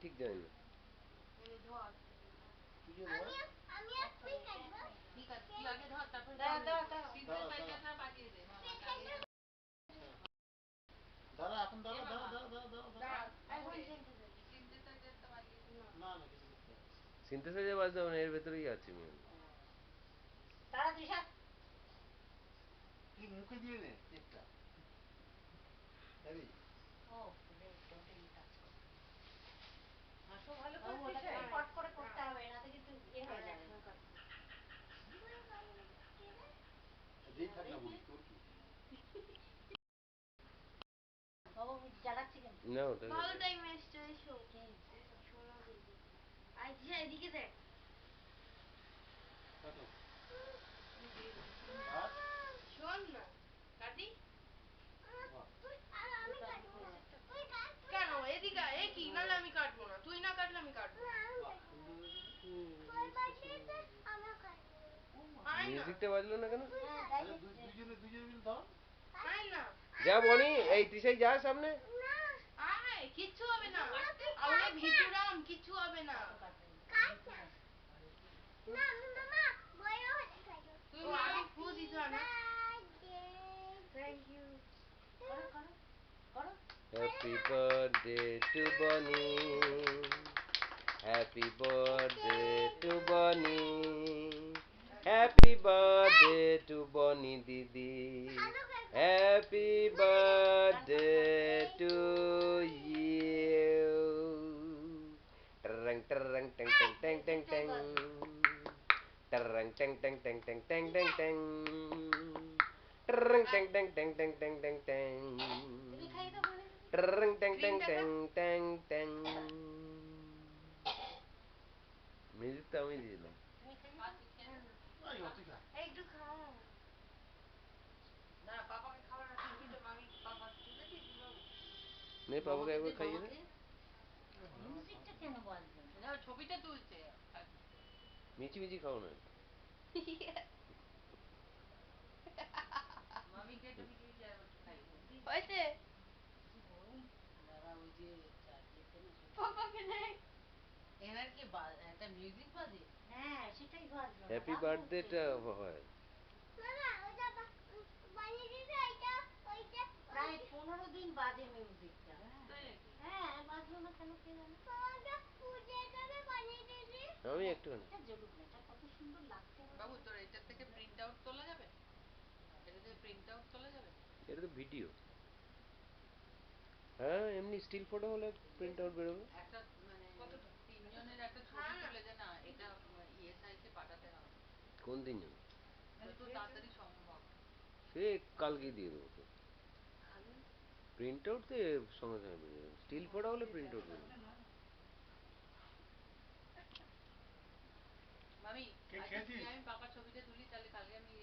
ঠিক জানি না। সিনথেসাইজার বাজতে হবে না, এর ভেতরেই আছে মেন। কি মুখে দিয়ে নে কেকটা। ভালো করে কট করে করতে হবে, না তো কিন্তু এ হয়ে যাবে। যেই থাক না বলি তোর কি? বাবা আমি জ্বালাচ্ছি কেন? না ওটা ভালো টাইম এসছে এসো। শোনো দিদি আচ্ছা এদিকে দেখ কাটো। শোন না কাটি কেন এদিকে এ কি নাহলে আমি কাটবো না, তুই না কাটলে আমি কাটবো না। মিউজিকটা বাজলো না কেন? দুজনে মিলে দাও। আয় না যা বনি, এই তৃষাই যা সামনে। আয় কিচ্ছু হবে না, আরে ভিতুরাম কিচ্ছু হবে না। তুই মাকে ফু দিছ না। Thank you. Happy birthday to Boni, happy birthday to Boni, happy birthday to Boni দিদি, হ্যাপি বার্থডে টু ইউ। টরং টরং টং টং টং টং টং, টরং টং টং টং টং টং টং টং, টরং টং টং টং টং টং টং টং, টরং টং টং টং টং টং। মিউজিকটা আমি দিলাম। একটু খাও না পাপাকে খাবার না, তুই মামি পাপা তুলে দিস বাবু। নে পাপাকে একবার খাইয়ে দে। মিউজিকটা কেন বাজলো? না ছবিটা তুলছে। মিচি মিচি খাও না। মামিকে তুমি কি খাইয়ে দিবি? হয়েছে দাদা ওই যে পাপাকে নে এনার কি একটা মিউজিক বাজে? হ্যাঁ সেটাই বাজলো। হ্যাপি বার্থডেটা হয়। প্রায় 15 দিন বাজে মিউজিকটা। হ্যাঁ বাজলো না কেন কে জানে। আমি একটু এটা জ্বলুক না, এটা কত সুন্দর লাগছে বাবু। তোর এটা থেকে প্রিন্ট আউট তোলা যাবে? এটা থেকে প্রিন্ট আউট তোলা যাবে? এটা তো ভিডিও। হ্যাঁ এমনি স্টিল ফটো হলে প্রিন্ট আউট বেরোবে। একটা মানে তিনজনের একটা ছবি তুলে দে না, এটা ইয়ে সাইজে পাঠাতে হবে। কোন তিনজন? যত তাড়াতাড়ি সম্ভব। সে কালকে দিয়ে দেবো তো। প্রিন্ট আউট তো সঙ্গে সঙ্গে বেরিয়ে যাবে, স্টিল ফটো হলে প্রিন্ট আউট বেরোবে। মামি আজকে আমি পাপার ছবিটা তুলি, তাহলে কালকে আমি